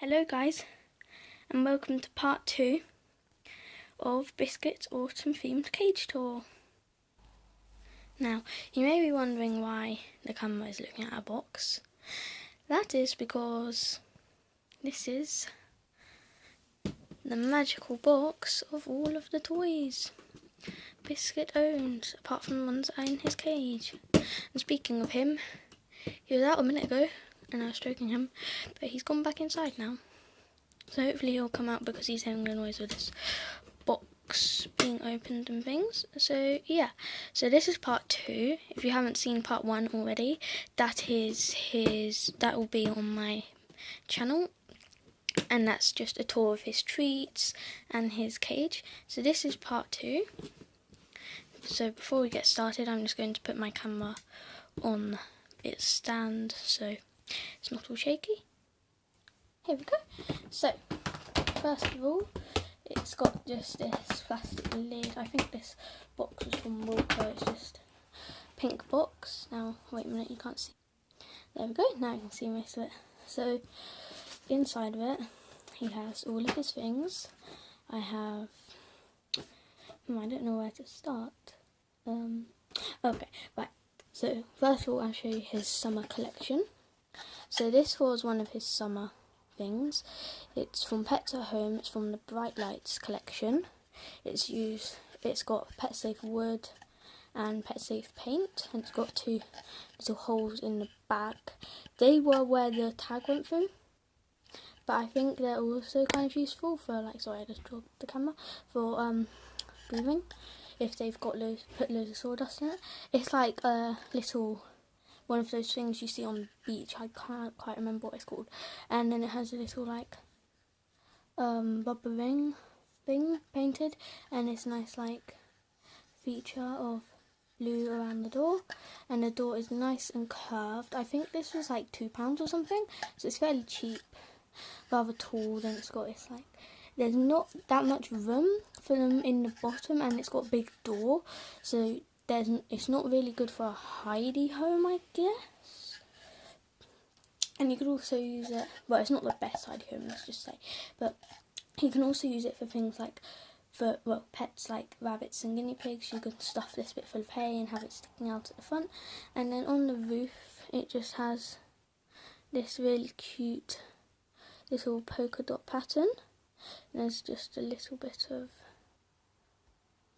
Hello guys, and welcome to part 2 of Biscuits autumn themed cage tour. Now, you may be wondering why the camera is looking at a box. That is because this is the magical box of all of the toys Biscuit owns, apart from the ones that are in his cage. And speaking of him, he was out a minute ago and I was stroking him, but he's gone back inside now. So hopefully he'll come out because he's hearing the noise of this box being opened and things. So yeah, so this is part 2. If you haven't seen part 1 already, that will be on my channel. And that's just a tour of his treats and his cage. So this is part 2. So before we get started, I'm just going to put my camera on its stand so it's not all shaky. Here we go. So, first of all, it's got just this plastic lid. I think this box was from Walker. It's just a pink box. Now, wait a minute, you can't see. There we go. Now you can see most of it. So, inside of it, he has all of his things. I have... I don't know where to start. Okay, right. So, first of all, I'll show you his summer collection. So, this was one of his summer things. It's from Pets at Home. It's from the Bright Lights collection. It's got Pet Safe wood and Pet Safe paint, and it's got 2 little holes in the back. They were where the tag went through, but I think they're also kind of useful for, like, sorry, I just dropped the camera, for breathing, if they've got put loads of sawdust in it. It's like a little one of those things you see on the beach. I can't quite remember what it's called. And then it has a little like rubber ring thing painted, and it's nice like feature of blue around the door, and the door is nice and curved. I think this was like £2 or something, so it's fairly cheap, rather tall. Then it's like there's not that much room for them in the bottom, and it's got a big door, so it's not really good for a hidey home, I guess. And you could also use it, well, it's not the best hidey home, let's just say, but you can also use it for things like, pets like rabbits and guinea pigs. You can stuff this bit full of hay and have it sticking out at the front. And then on the roof, it just has this really cute little polka dot pattern. And there's just a little bit of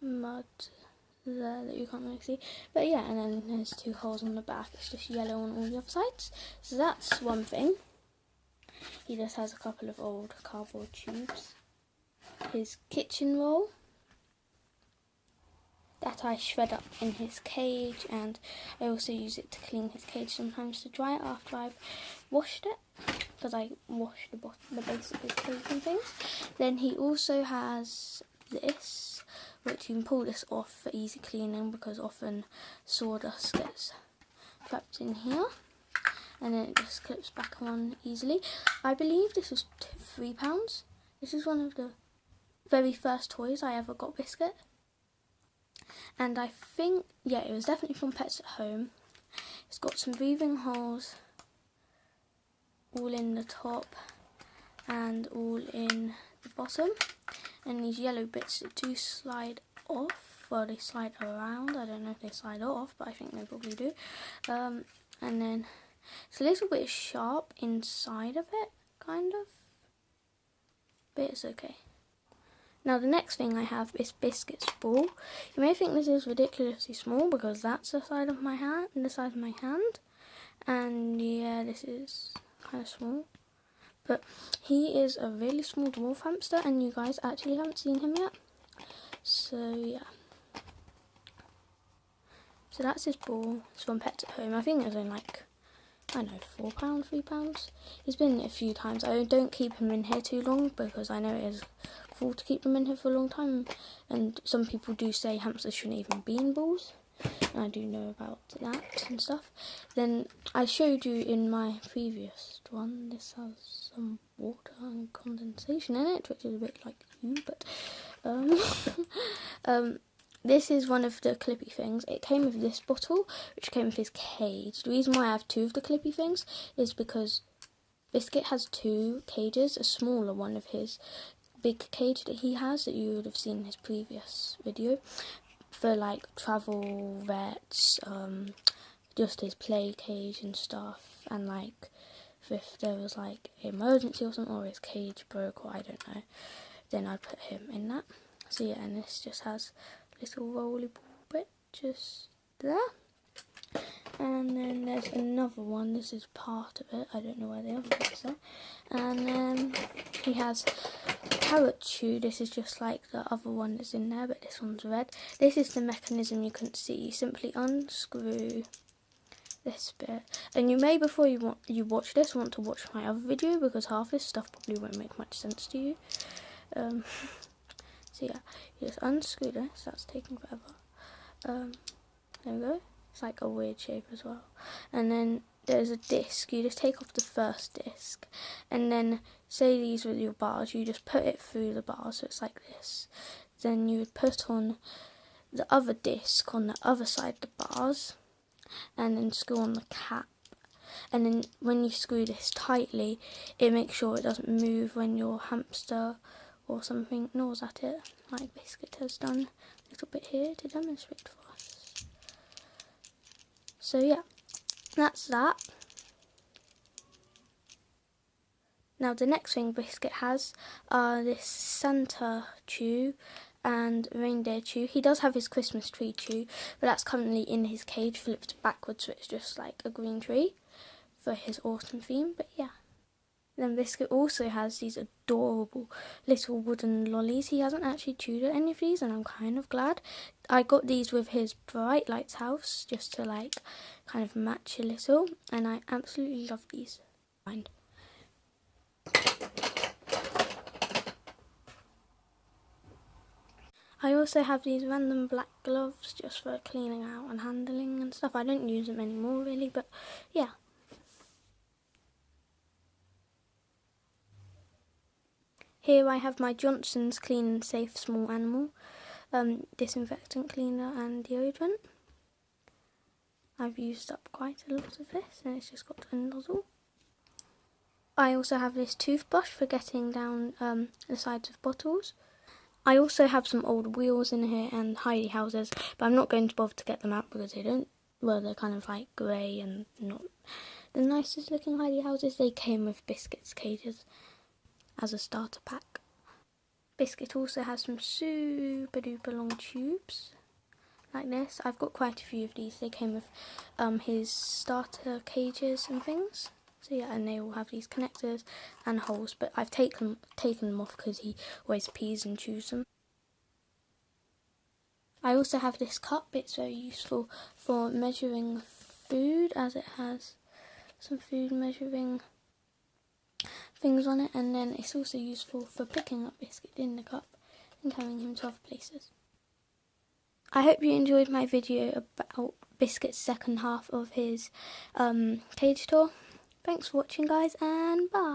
mud there that you can't really see, but yeah, and then there's 2 holes on the back. It's just yellow on all the other sides, so that's one thing. He just has a couple of old cardboard tubes. His kitchen roll that I shred up in his cage, and I also use it to clean his cage sometimes, to dry it after I've washed it, because I wash the base of his cage and things. Then he also has this, which you can pull this off for easy cleaning, because often sawdust gets trapped in here, and then it just clips back on easily. I believe this was £3. This is one of the very first toys I ever got Biscuit, and I think, yeah, it was definitely from Pets at Home. It's got some breathing holes all in the top and all in the bottom, and these yellow bits that do slide off, well, they slide around. I don't know if they slide off, but I think they probably do. And then it's a little bit sharp inside of it, kind of, but it's okay. Now the next thing I have is Biscuits ball. You may think this is ridiculously small because that's the size of my hand, and yeah, this is kind of small. But he is a really small dwarf hamster, and you guys actually haven't seen him yet. So yeah. So that's his ball. It's from Pets at Home. I think it was only like, I don't know, £4, £3. He's been a few times. I don't keep him in here too long because I know it is cool to keep them in here for a long time. And some people do say hamsters shouldn't even be in balls. And I do know about that and stuff. Then I showed you in my previous one, this has some water and condensation in it, which is a bit like you, but this is one of the clippy things. It came with this bottle, which came with his cage. The reason why I have 2 of the clippy things is because Biscuit has 2 cages, a smaller one of his big cage that he has that you would have seen in his previous video for like travel vets, just his play cage and stuff, and like if there was like an emergency or something, or his cage broke, or I don't know, then I'd put him in that. So yeah, and this just has a little rolly ball bit just there. And then there's another one, this is part of it, I don't know where the other bits are. And then he has carrot chew, this is just like the other one that's in there, but this one's red. This is the mechanism you couldn't see. You simply unscrew this bit. And you may, before you watch this, want to watch my other video, because half this stuff probably won't make much sense to you. So yeah, you just unscrew this, that's taking forever. There we go. It's like a weird shape as well. And then there's a disc. You just take off the first disc, and then say these were your bars, you just put it through the bars, so it's like this. Then you would put on the other disc on the other side of the bars, and then screw on the cap. And then when you screw this tightly, it makes sure it doesn't move when your hamster or something gnaws at it, like Biscuit has done a little bit here to demonstrate for us. So yeah, that's that. Now the next thing Biscuit has are this Santa chew and reindeer chew. He does have his Christmas tree chew, but that's currently in his cage flipped backwards, so it's just like a green tree for his autumn theme, but yeah. Then Biscuit also has these adorable little wooden lollies. He hasn't actually chewed at any of these, and I'm kind of glad. I got these with his Bright Lights house just to like kind of match a little, and I absolutely love these. I also have these random black gloves just for cleaning out and handling and stuff. I don't use them anymore really, but yeah. Here I have my Johnson's Clean and Safe Small Animal disinfectant cleaner and deodorant. I've used up quite a lot of this, and it's just got a nozzle. I also have this toothbrush for getting down the sides of bottles. I also have some old wheels in here and hidey houses, but I'm not going to bother to get them out because they're kind of like grey and not the nicest looking hidey houses. They came with Biscuit's cages as a starter pack. Biscuit also has some super duper long tubes like this. I've got quite a few of these. They came with his starter cages and things. So yeah, and they all have these connectors and holes, but I've taken them off because he always pees and chews them. I also have this cup. It's very useful for measuring food, as it has some food measuring things on it, and then it's also useful for picking up Biscuit in the cup and carrying him to other places. I hope you enjoyed my video about Biscuit's second half of his cage tour. Thanks for watching guys, and bye!